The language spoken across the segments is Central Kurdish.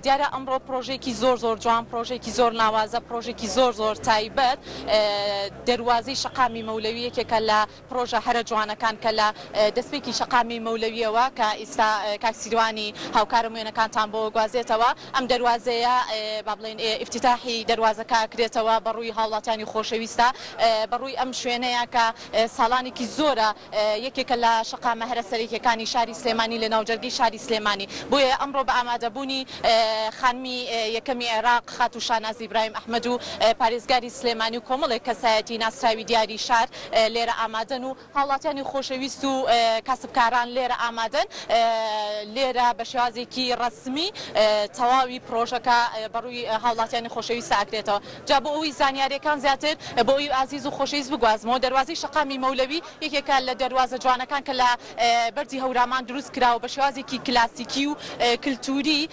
دیارە ئەمڕۆ پرۆژێکی زۆر جوان، پرۆژێکی زۆر ناوازە، پرۆژێکی زۆر تایبەت، دەواازەی شەقامی مەولەویەکێکە لە پرۆژە هەرە جوانەکان کە لە دەستپێکی شەقامی مەولەویەوە کە ئێستا کاکسیروانی هاوکارە وێنەکانتان بۆ گوازێتەوە. ئەم دەواازەیە با بڵێن ئیفتتاحی دەواازەکە کرێتەوە بەڕووی هاوڵاتیانی خۆشەویستە، بەڕووی ئەم شوێنەیە کە ساڵانێکی زۆرە یەکێکە لە شەقامە هەرە سەرەکیەکانی شاری سلێمانی لە ناوجەرگەی شاری سلێمانی. بۆیە ئەمڕۆ بە ئامادەبوونی خانمی یەکەمی عێراق خاتو شاناز ئیبراهیم ئەحمەد و پارێزگاری سلێمانی و کۆمەڵێک کەسایەتی ناسراوی دیاری شار لێرە ئامادەن و هاوڵاتیانی خۆشەویست و کاسبکاران لێرە ئامادەن لێرە بە شێوازێکی ڕسمی تەواوی پرۆژەکە بەڕووی هاوڵاتیانی خۆشەویست ئاکرێتەوە. جا بۆ ئەوی زانیاریەکان زیاتر بۆ ئەوی ئازیز و خۆشەویست بگوازمەوە، دەواازەی شەقامی مەولەوی یەکێکە لە دەواازە جوانەکان کە لە بەرزی هەورامان دروست کراوە بە شێوازێکی کلاسیکی و کلتوری،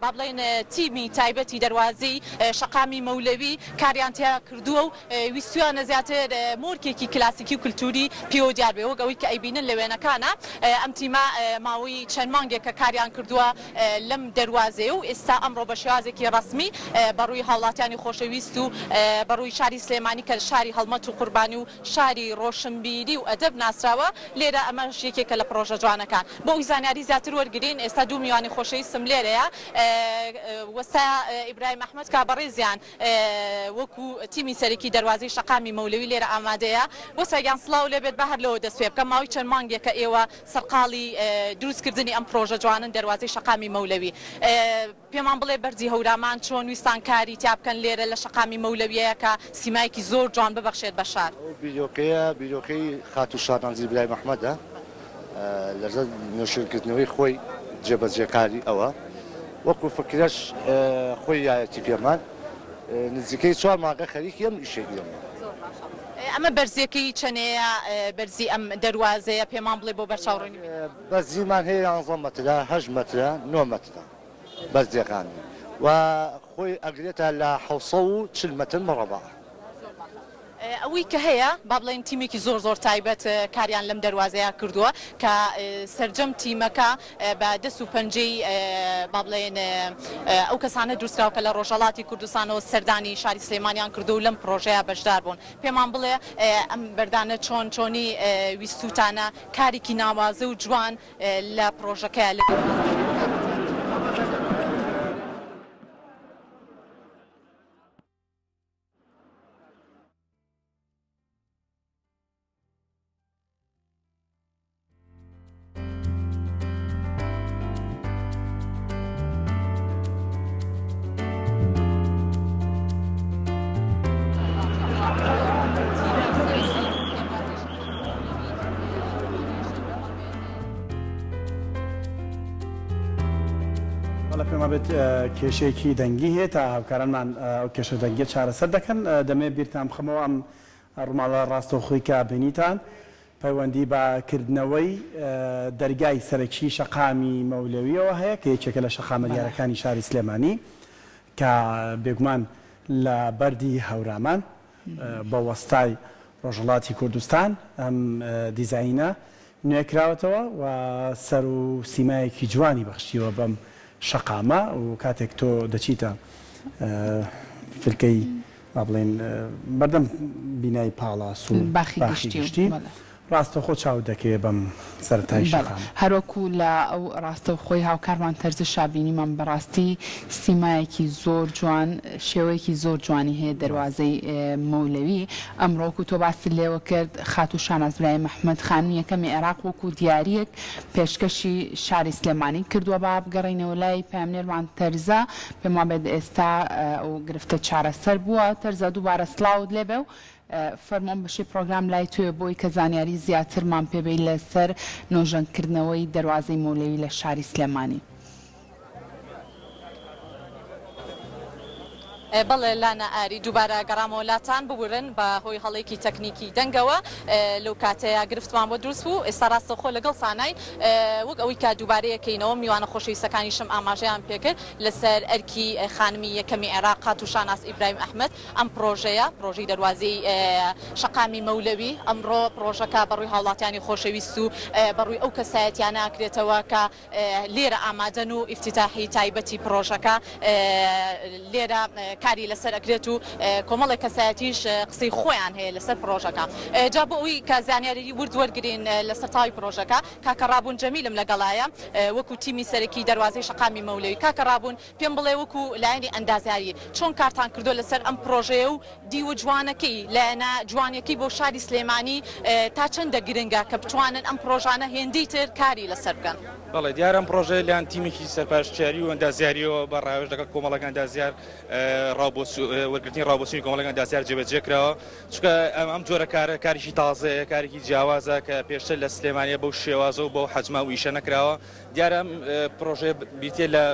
با بڵێن تیمی تایبەتی دەواازەی شەقامی مەولەوی کاریانتیا کردووە و ویستویانە زیاتر مۆرکێکی کلاسیکی و کلتوری پێوە دیار بێ وەک ئەوەی کە ئەیبینن لە وێنەکانە. ئەم تیمە ماوەی چەند مانگێکە کاریان کردووە لەم دەواازەیە و ئێستا ئەمڕۆ بە شێوازێکی ڕسمی بەڕووی هاوڵاتیانی خۆشەویست و بەڕووی شاری سلێمانی کە شاری هەڵمەت و قوربانی و شاری ڕۆشنبیری و ئەدەب ناسراوە لێرە ئەمەش یەکێکە لە پرۆژە جوانەکان. بۆ ئەوی زانیاری زیاتر وەرگرین ئێستا دوو میوانی خۆشەویستم لێرەیە، وەستا ئیبراهیم ئەحمەد کابەڕێزیان وەکو تیمی سەرەکی دەواازەی شەقامی مەولەوی لێرە ئامادەیە. وەسەگیان سڵاو لێبێت بە هەر لەوە دەست پێ بکەم، ماوەی چەند مانگێکە ئێوە سەرقاڵی دروستکردنی ئەم پرۆژە جوانن دەواازەی شەقامی مەولەوی. پێمان بڵێ بەرزی هەورامان چۆن ویستان کاری تیا بکەن لێرە لە شەقامی مەولەویەیە کە سیمایەکی زۆر جوان ببەخشێت بە شار. بیرۆکەی خاتو شاناز ئیبراهیم ئەحمەدە لەژە نوێشرکردنەوەی خۆی جێبەجێکاری ئەوە وەکو فکرەش خۆی یایەتی پێمان نزیکەی 4 مانگە خەریکی ئەم ئیشێکی ئەمە. ئەمە بەرزیەکەی چەنەیە بەرزی ئەم دەواازەیە پێمان بڵێ بۆ بەرچاوڕێنی بەرزیمان هەیە 11 مەترە 8 مەترە 9 مەترە بەرزیەکانی و خۆی ئەگرێتە لە 740 مەتر مەڕەبع. ئەوەی کە هەیە با بڵێن تیمێکی زۆر تایبەت کاریان لەم دەواازەیە کردووە کە سەرجەم تیمەکە بە دەست و پەنجەی با بڵێن ئەو کەسانە دروستراوە کە لە ڕۆژهەڵاتی کوردستانەوە سەردانی شاری سلێمانیان کردو و لەم پرۆژەیە بەشدار بوون. پێمان بڵێ ئەم بەردانە چۆنی ویستوتانە کارێکی ناوازە و جوان لە پرۆژەکەیە لە پێما بێت کێشەیەکی دەنگی هەیە تا هاوکارانمان ئەو کێشە دەنگیە چارەسەر دەکەن. دەمێ بیرتان بخەمەوە ئەم ڕووماڵە ڕاستەوخۆی کە بینیتان پەیوەندی بەکردنەوەی دەرگای سەرەکی شەقامی مەولەویەوە هەیە کە یەکێکە لە شەقامە دیارەکانی شاری سلێمانی کە بێگومان لە بەردی هەورامان بە وەستای ڕۆژهەڵاتی کوردستان ئەم دیزاینە نوێکراوەتەوە و سەر و سیمایەکی جوانی بەخشیوە بەم شەقامە و کاتێک تۆ دەچیتە فلکەی با بڵێن بەردەم بینای پاڵاس و باخی گشتی ڕاستەوخۆ چاو دەکەوێت بەم سەرەتای شەقام. هەروەکو لە ئەو ڕاستەوخۆی هاوکارمان تەرز شابینیمان بەڕاستی سیمایەکی زۆر جوان شێوەیەکی زۆر جوانی هەیە دەواازەی مەولەوی. ئەمڕۆکو تۆ باسی لێوە کرد خاتو شاناز ئیبراهیم ئەحمەد خانمی یەکەمی عێراق وەکو دیاریەک پێشکەشی شاری سلێمانی کردووە با بگەڕینەوە لای پامنێرمان تەرزە. پێم وابێت ئێستا ئەو گرفتە چارەسەر بووە. تەرزە دووبارە سڵاوت لێبێ و فەرمۆن بەشی پرۆگرام لای توێ بۆی کە زانیاری زیاترمان پێبێت لەسەر نۆژەنکردنەوەی دەواازەی مەولەوی لە شاری سلێمانی. بەڵێ لانا ئاری دووبارە گەڕامۆلاتان ببورن بە هۆی هەڵەیەکی تەکنیکی دەنگەوە لەو کاتەیە گرفتمان بۆ دروست بوو ئێستا ڕاستەخۆ لەگەڵ سانای وەک ئەوەی کا دووبارەیەکەینەوە میوانە خۆشەویستەکانیشم ئاماژەیان پێکرد لەسەر ئەرکی خانمی یەکەمی عێراق و شاناس ئیبراهیم ئەحمەد ئەم پرۆژەیە پرۆژەی دەواازەی شەقامی مەولەوی ئەمڕۆ پرۆژەکە بەڕووی هاوڵاتیانی خۆشەویست و بەڕووی ئەو کەسایەتیانە ئاکرێتەوە کە لێرە ئامادەن و ئیفتتاحی تایبەتی پرۆژەکە لێرە کاری لەسەر ئەکرێت و کۆمەڵی کەسایەتیش قسەی خۆیان هەیە لەسەر پرۆژەکە جا بۆ ئەوی کە زانیاری وردوەرگرین لەسەر تاوی پرۆژەکە کاکە ڕابوون جەمیلم لەگەڵایە وەکو تیمی سەرەکی دەواازەی شەقامی مەولەوی کاکە ڕابوون پێم بڵێ وەکو لایەنی ئەندازیاری چۆن کارتان کردو لەسەر ئەم پرۆژەیە و دیوە جوانەکەی لایەنە جوانیەکەی بۆ شاری سلێمانی تا چەندە گرنگە کە بتوانن ئەم پرۆژانە هێندەی تر کاری لەسەر بکەن. بەڵێ دیارە ئەم پرۆژە لایەن تیمێکی سەرپاشکاری و ئەندازیاریەوە بە ڕاوێژ لەگەڵ کۆمەڵەکان ئەندازیار وەرگرتنی ڕابۆچوونی کۆمەڵەکان ئەندازیار جێبەجێکراوە چونکە ئەم جۆرە کارێکی تازەیە کارێکی جیاوازە کە پێشتر لە سلێمانیە بەو شێوازە و بەو حەجمە و ئیشە نەکراوە دیارە پرۆژێ بیتێ لە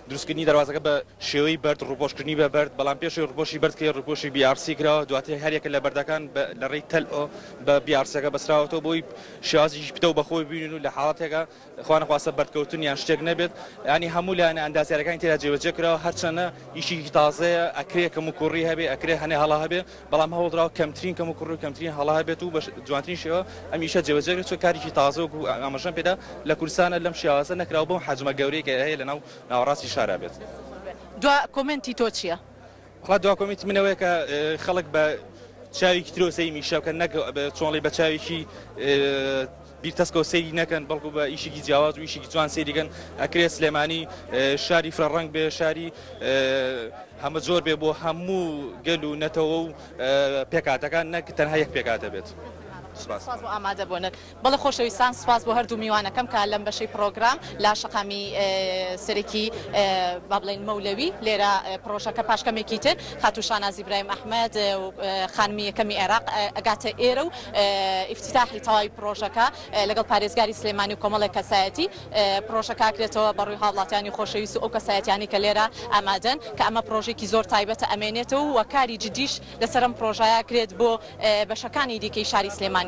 دروستکردنی دەواازەکە بە شێوەی بەرد ڕووپۆشکردنی بە بەرد بەڵام پێشی ڕووپۆشی بەرد کە ڕووپۆشی بیارسی کراوە دواتر هەرێکە لە بەردەکان لە ڕێی تەلئۆ بە بیارسەکە بەسراوەوە بۆی شێوازیش پتە و بەخۆی بینین و لە حاڵەتێکە خوانەخواسە بەردکەوتنیان شتێک نەبێت ینی هەموو لایەنە ئەندازیارەکانی تێدا جێبەجێ کراوە هەرچەنە ئیشێکی تازەیە ئەکرێ کەم و کوڕی هەبێ ئەکرێ هەنێ هەڵا هەبێ بەڵام هەوڵدراوە کەمترین کەم و کوڕ و کەمترین هەڵا هەبێت و بە جوانترین شێوە ئەم ئیشە جێبەجێ چۆن کارێکی تازە و ئاماژەم پێدا لە کوردستانە لەم شێوازە نەکراوە بەو حەجمە گەورەیەکە هەیە لە ناوەڕاستی شارە بێت. دو کۆمنتی تۆ چییە؟ دو کۆمنتی منەوەی کە خەڵک بە چاوێکی ترۆسەی میشەکە نەک چۆنڵی بە چاوێکی بیرتەسکە و سەیری نەکەن بەڵکو بە ئیشێکی جیاواز و ئیشێکی جوان سەیریکەن ئەکرێت سلێمانی شاری فرەڕەنگ بێ شاری هەمە جۆر بێ بۆ هەموو گەل و نەتەوە و پێکاتەکان نەک تەنها یەک پێکاتە بێت. سپاس بۆ ئامادە بوونن بەڵێ خۆشەویستان سپاس بۆ هەردوو میوانەکەم کە لەم بەشەی پرۆگرام لا شەقامی سەرەکی با بڵێن مەولەوی لێرە پرۆژەکە پاشکەمێکی تر خاتو شاناز ئیبراهیم ئەحمەد خانمی یەکەمی عێراق ئەگاتە ئێرە و ئیفتتاحی تەواوی پرۆژەکە لەگەڵ پارێزگاری سلێمانی و کۆمەڵێک کەسایەتی پرۆژەکە ئاکرێتەوە بەڕووی هاوڵاتیانی خۆشەویست و ئەو کەسایەتیانی کە لێرە ئامادەن کە ئەمە پرۆژێکی زۆر تایبەتە ئەمێنێتەوە و کاری جدیش لەسەر ئەم پرۆژەیە کرێت بۆ بەشەکانی دیکەی شاری سلێمانی